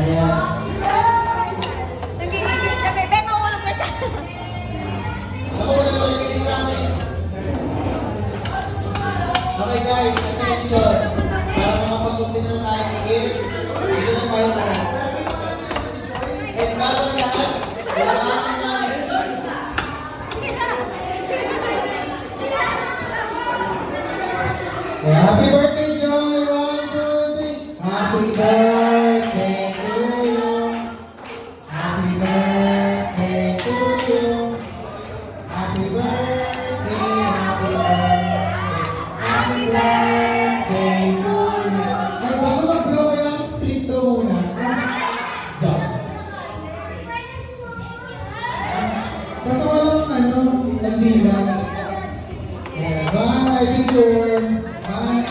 Ayan. Nagigigil siya, bebe. Mahulog na siya. Ako wala lang kayo sa amin. Okay guys, attention. Para makapag-umpisa na tayo ng game, dito na tayo lahat. And bago ang lahat, kailangan namin. Yeah, happy birthday, Joy! 1, 2, 3. Happy birthday to you. Happy birthday to you. Happy birthday, happy birthday. Happy birthday to you. Ay, bago mag-blow, kailangan split daw muna. Diyan. Basta walang nandila. One, I picture. One,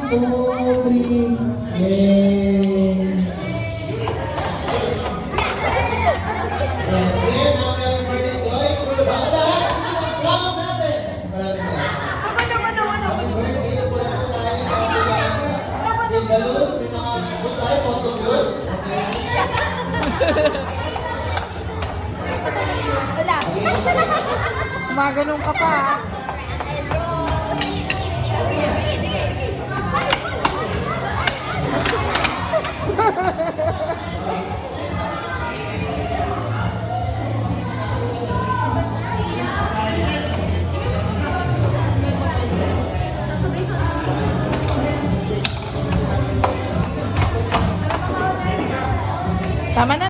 2, 3. Yay! Wala. Gumaganong ka pa. Tama na.